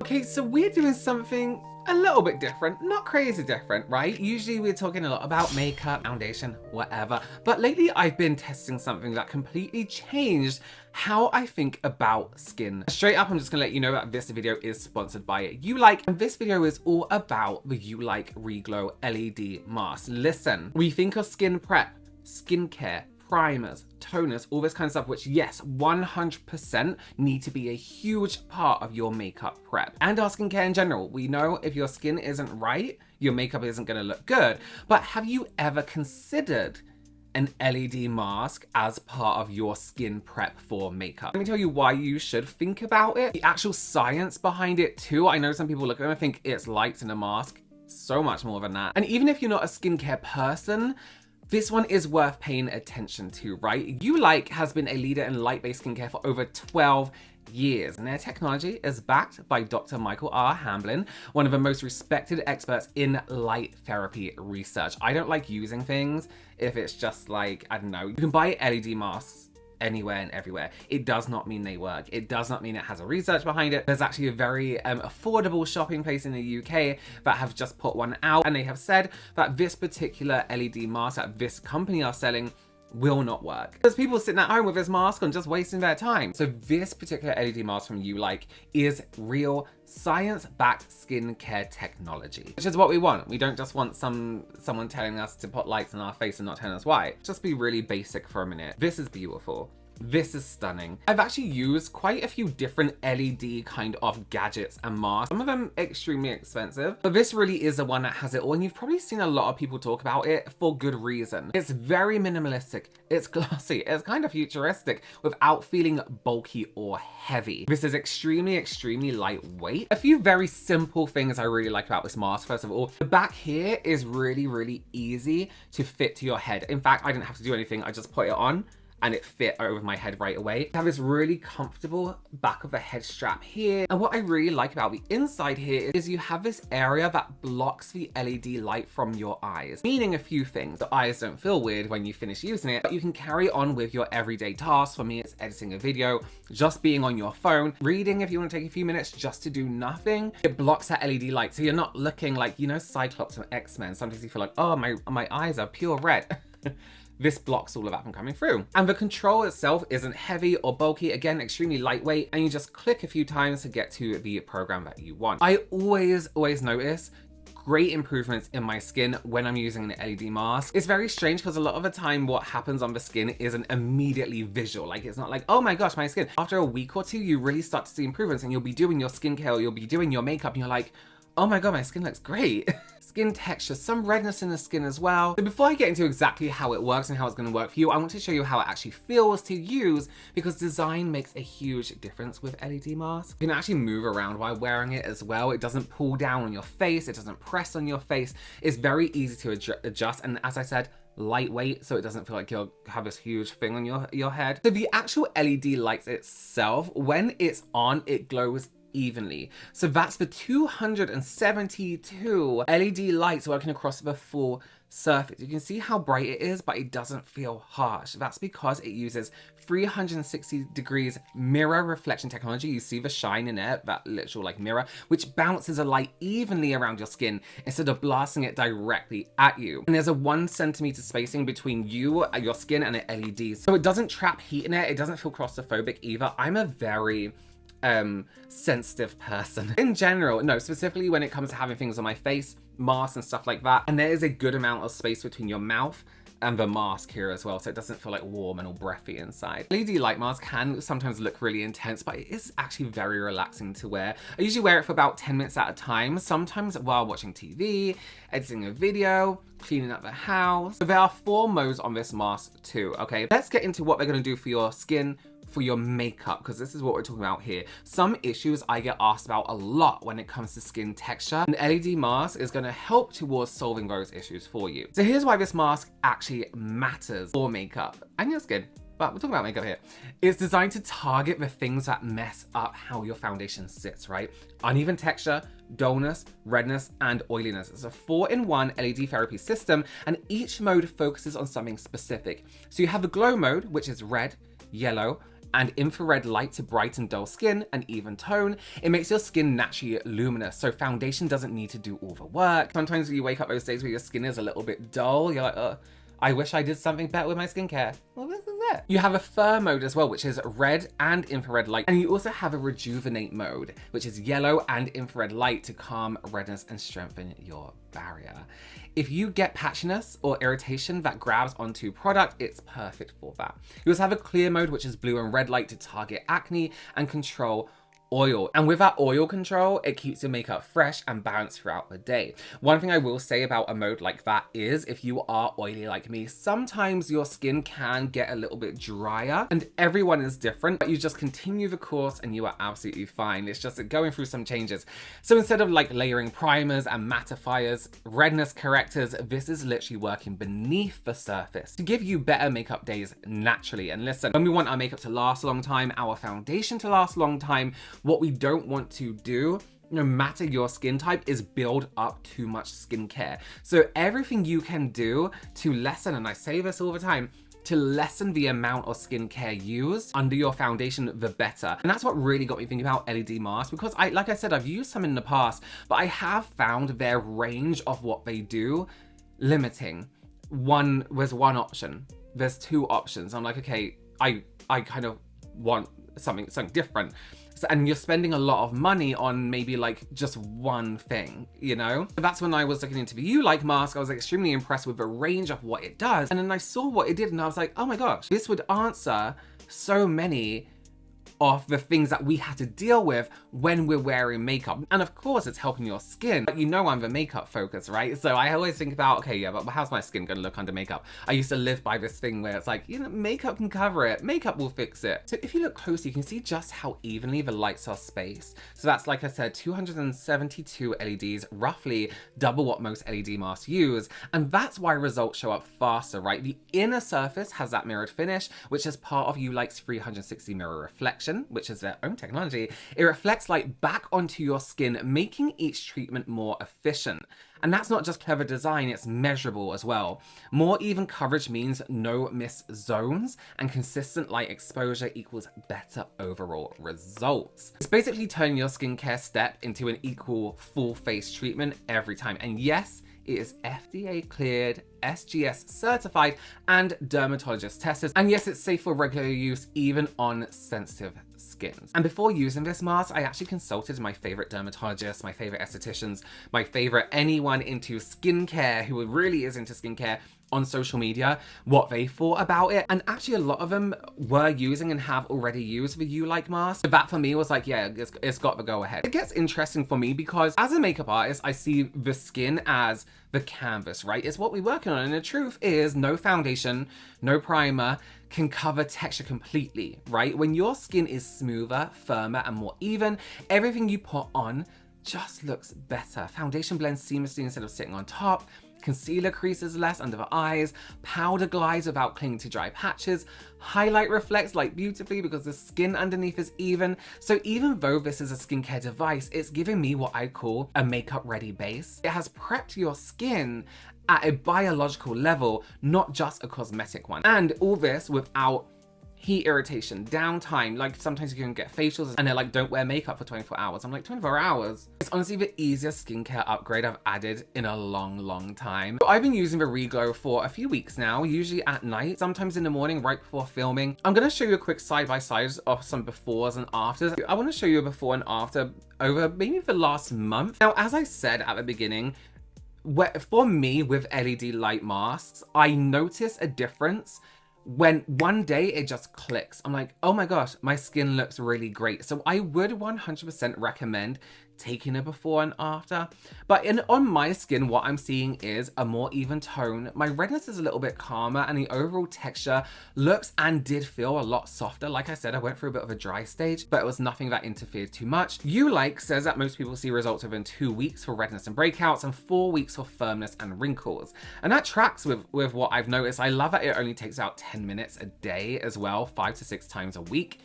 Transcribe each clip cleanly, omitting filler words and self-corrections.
Okay, so we're doing something a little bit different, not crazy different, right? Usually we're talking a lot about makeup, foundation, whatever. But lately I've been testing something that completely changed how I think about skin. Straight up, I'm just gonna let you know that this video is sponsored by Ulike, and this video is all about the UlikeReglow LED mask. Listen, we think of skin prep, skincare, primers, toners, all this kind of stuff, which yes, 100% need to be a huge part of your makeup prep and our skincare in general. We know if your skin isn't right, your makeup isn't gonna look good. But have you ever considered an LED mask as part of your skin prep for makeup? Let me tell you why you should think about it. The actual science behind it too. I know some people look at them and think it's lights in a mask. So much more than that. And even if you're not a skincare person, this one is worth paying attention to, right? Ulike has been a leader in light-based skincare for over 12 years, and their technology is backed by Dr. Michael R. Hamblin, one of the most respected experts in light therapy research. I don't like using things if it's just like, I don't know, you can buy LED masks anywhere and everywhere. It does not mean they work. It does not mean it has a research behind it. There's actually a very affordable shopping place in the UK that have just put one out, and they have said that this particular LED mask that this company are selling will not work. There's people sitting at home with this mask and just wasting their time. So this particular LED mask from Ulike is real science-backed skincare technology, which is what we want. We don't just want someone telling us to put lights on our face and not telling us why. Just be really basic for a minute. This is beautiful. This is stunning. I've actually used quite a few different LED kind of gadgets and masks. Some of them extremely expensive, but this really is the one that has it all. And you've probably seen a lot of people talk about it for good reason. It's very minimalistic. It's glossy. It's kind of futuristic without feeling bulky or heavy. This is extremely, extremely lightweight. A few very simple things I really like about this mask. First of all, the back here is really, really easy to fit to your head. In fact, I didn't have to do anything. I just put it on and it fit over my head right away. I have this really comfortable back of the head strap here. And what I really like about the inside here is you have this area that blocks the LED light from your eyes, meaning a few things. The eyes don't feel weird when you finish using it, but you can carry on with your everyday tasks. For me, it's editing a video, just being on your phone, reading if you want to take a few minutes just to do nothing. It blocks that LED light, so you're not looking like, you know, Cyclops from X-Men. Sometimes you feel like, oh, my eyes are pure red. This blocks all of that from coming through. And the control itself isn't heavy or bulky. Again, extremely lightweight, and you just click a few times to get to the program that you want. I always notice great improvements in my skin when I'm using an LED mask. It's very strange because a lot of the time what happens on the skin isn't immediately visual. Like, it's not like, oh my gosh, my skin. After a week or two, you really start to see improvements, and you'll be doing your skincare, or you'll be doing your makeup, and you're like, oh my god, my skin looks great. Skin texture, some redness in the skin as well. So before I get into exactly how it works and how it's going to work for you, I want to show you how it actually feels to use, because design makes a huge difference with LED masks. You can actually move around while wearing it as well. It doesn't pull down on your face. It doesn't press on your face. It's very easy to adjust. And as I said, lightweight, so it doesn't feel like you'll have this huge thing on your head. So the actual LED lights itself, when it's on, it glows evenly. So that's the 272 LED lights working across the full surface. You can see how bright it is, but it doesn't feel harsh. That's because it uses 360 degrees mirror reflection technology. You see the shine in it, that literal like mirror, which bounces a light evenly around your skin instead of blasting it directly at you. And there's a 1 centimeter spacing between you, your skin, and an LED. So it doesn't trap heat in it. It doesn't feel claustrophobic either. I'm a very sensitive person in general. No, specifically when it comes to having things on my face, masks and stuff like that. And there is a good amount of space between your mouth and the mask here as well, so it doesn't feel like warm and all breathy inside. LED light mask can sometimes look really intense, but it is actually very relaxing to wear. I usually wear it for about 10 minutes at a time, sometimes while watching TV, editing a video, cleaning up the house. So there are 4 modes on this mask too, okay? Let's get into what they're gonna do for your skin, for your makeup, because this is what we're talking about here. Some issues I get asked about a lot when it comes to skin texture. An LED mask is going to help towards solving those issues for you. So here's why this mask actually matters for makeup and your skin. But we're talking about makeup here. It's designed to target the things that mess up how your foundation sits, right? Uneven texture, dullness, redness, and oiliness. It's a 4-in-1 LED therapy system, and each mode focuses on something specific. So you have the glow mode, which is red, yellow, and infrared light to brighten dull skin and even tone. It makes your skin naturally luminous, so foundation doesn't need to do all the work. Sometimes you wake up those days where your skin is a little bit dull, you're like, oh, I wish I did something better with my skincare. Well, this is it. You have a fur mode as well, which is red and infrared light. And you also have a rejuvenate mode, which is yellow and infrared light to calm redness and strengthen your barrier. If you get patchiness or irritation that grabs onto product, it's perfect for that. You also have a clear mode, which is blue and red light to target acne and control oil. And with that oil control, it keeps your makeup fresh and balanced throughout the day. One thing I will say about a mode like that is if you are oily like me, sometimes your skin can get a little bit drier, and everyone is different, but you just continue the course and you are absolutely fine. It's just going through some changes. So instead of like layering primers and mattifiers, redness correctors, this is literally working beneath the surface to give you better makeup days naturally. And listen, when we want our makeup to last a long time, our foundation to last a long time, what we don't want to do, no matter your skin type, is build up too much skincare. So everything you can do to lessen, and I say this all the time, to lessen the amount of skincare used under your foundation, the better. And that's what really got me thinking about LEDMask, because like I said, I've used some in the past, but I have found their range of what they do limiting. There's one option, there's two options. I'm like, okay, I kind of want something different. So, and you're spending a lot of money on maybe like just one thing, you know? That's when I was looking into the UlikeMask. I was extremely impressed with the range of what it does. And then I saw what it did and I was like, oh my gosh, this would answer so many of the things that we had to deal with when we're wearing makeup. And of course it's helping your skin, but you know I'm the makeup focus, right? So I always think about, okay, yeah, but how's my skin gonna look under makeup? I used to live by this thing where it's like, you know, makeup can cover it, makeup will fix it. So if you look closely, you can see just how evenly the lights are spaced. So that's, like I said, 272 LEDs, roughly double what most LED masks use. And that's why results show up faster, right? The inner surface has that mirrored finish, which is part of Ulike's 360 mirror reflection, which is their own technology. It reflects light back onto your skin, making each treatment more efficient. And that's not just clever design, it's measurable as well. More even coverage means no missed zones, and consistent light exposure equals better overall results. It's basically turning your skincare step into an equal full face treatment every time. And yes, it is FDA cleared, SGS certified, and dermatologist tested. And yes, it's safe for regular use, even on sensitive skins. And before using this mask, I actually consulted my favorite dermatologists, my favorite estheticians, my favorite anyone into skincare who really is into skincare on social media, what they thought about it. And actually a lot of them were using and have already used the UlikeMask. So that for me was like, yeah, it's got the go ahead. It gets interesting for me because as a makeup artist, I see the skin as the canvas, right? It's what we're working on. And the truth is no foundation, no primer can cover texture completely, right? When your skin is smoother, firmer, and more even, everything you put on just looks better. Foundation blends seamlessly instead of sitting on top. Concealer creases less under the eyes, powder glides without clinging to dry patches, highlight reflects light beautifully because the skin underneath is even. So even though this is a skincare device, it's giving me what I call a makeup ready base. It has prepped your skin at a biological level, not just a cosmetic one. And all this without heat irritation, downtime. Like sometimes you can get facials and they're like, don't wear makeup for 24 hours. I'm like, 24 hours? It's honestly the easiest skincare upgrade I've added in a long time. So I've been using the Reglow for a few weeks now, usually at night, sometimes in the morning right before filming. I'm gonna show you a quick side-by-side of some befores and afters. I wanna show you a before and after over maybe the last month. Now, as I said at the beginning, for me with LED light masks, I notice a difference when one day it just clicks. I'm like, oh my gosh, my skin looks really great. So I would 100% recommend taking a before and after. But on my skin, what I'm seeing is a more even tone. My redness is a little bit calmer and the overall texture looks and did feel a lot softer. Like I said, I went through a bit of a dry stage, but it was nothing that interfered too much. Ulike says that most people see results within 2 weeks for redness and breakouts and 4 weeks for firmness and wrinkles. And that tracks with what I've noticed. I love that it only takes about 10 minutes a day as well, 5 to 6 times a week.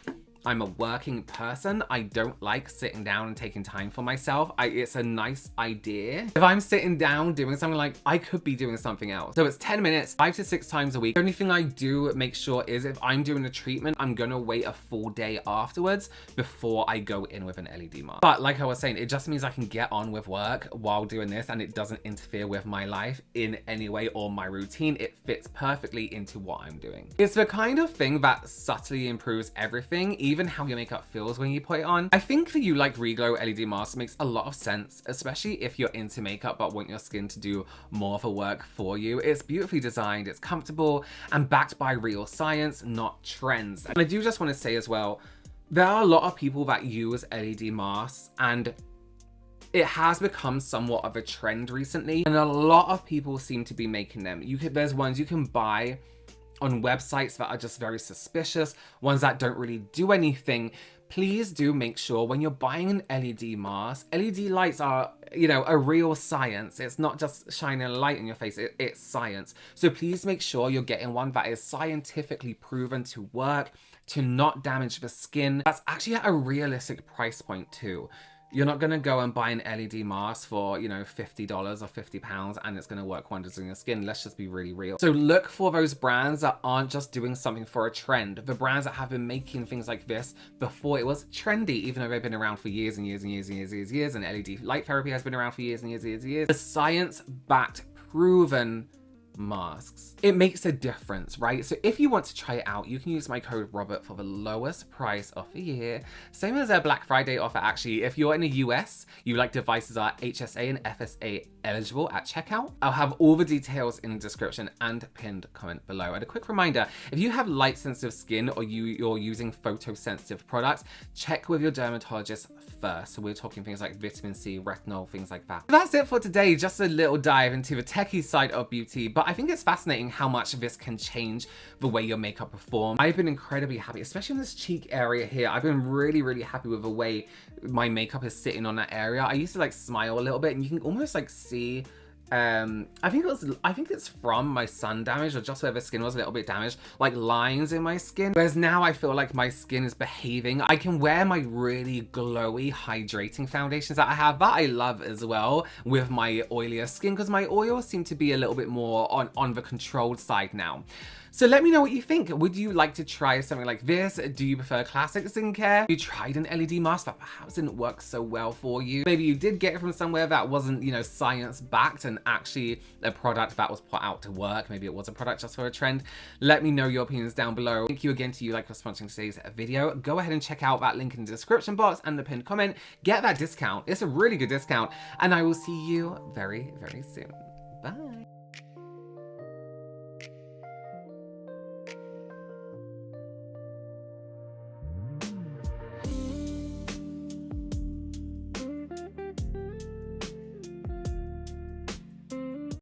I'm a working person. I don't like sitting down and taking time for myself. It's a nice idea. If I'm sitting down doing something, like, I could be doing something else. So it's 10 minutes, 5 to 6 times a week. The only thing I do make sure is if I'm doing a treatment, I'm gonna wait a full day afterwards before I go in with an LED mask. But like I was saying, it just means I can get on with work while doing this, and it doesn't interfere with my life in any way or my routine. It fits perfectly into what I'm doing. It's the kind of thing that subtly improves everything, even how your makeup feels when you put it on. I think the UlikeReglow LED mask makes a lot of sense, especially if you're into makeup but want your skin to do more of the work for you. It's beautifully designed, it's comfortable, and backed by real science, not trends. And I do just want to say as well, there are a lot of people that use LED masks, and it has become somewhat of a trend recently, and a lot of people seem to be making them. There's ones you can buy on websites that are just very suspicious, ones that don't really do anything. Please do make sure when you're buying an LED mask, LED lights are, you know, a real science. It's not just shining a light in your face, it's science. So please make sure you're getting one that is scientifically proven to work, to not damage the skin. That's actually at a realistic price point too. You're not gonna go and buy an LED mask for, you know, $50 or £50 and it's gonna work wonders on your skin. Let's just be really real. So look for those brands that aren't just doing something for a trend. The brands that have been making things like this before it was trendy, even though they've been around for years and years and years and years and years, and years, and LED light therapy has been around for years and years and years and years. The science-backed, proven masks. It makes a difference, right? So if you want to try it out, you can use my code Robert for the lowest price of the year. Same as their Black Friday offer, actually. If you're in the US, Ulike devices are HSA and FSA eligible at checkout. I'll have all the details in the description and pinned comment below. And a quick reminder, if you have light sensitive skin or you're using photosensitive products, check with your dermatologist first. So we're talking things like vitamin C, retinol, things like that. So that's it for today. Just a little dive into the techie side of beauty, but I think it's fascinating how much this can change the way your makeup performs. I've been incredibly happy, especially in this cheek area here. I've been really, really happy with the way my makeup is sitting on that area. I used to like smile a little bit and you can almost like see, I think it's from my sun damage, or just where the skin was a little bit damaged, like lines in my skin. Whereas now I feel like my skin is behaving. I can wear my really glowy, hydrating foundations that I have, that I love as well, with my oilier skin, because my oils seem to be a little bit more on the controlled side now. So let me know what you think. Would you like to try something like this? Do you prefer classic skincare? You tried an LED mask that perhaps didn't work so well for you. Maybe you did get it from somewhere that wasn't, you know, science backed and actually a product that was put out to work. Maybe it was a product just for a trend. Let me know your opinions down below. Thank you again to Ulike for sponsoring today's video. Go ahead and check out that link in the description box and the pinned comment. Get that discount. It's a really good discount. And I will see you very, very soon. Bye.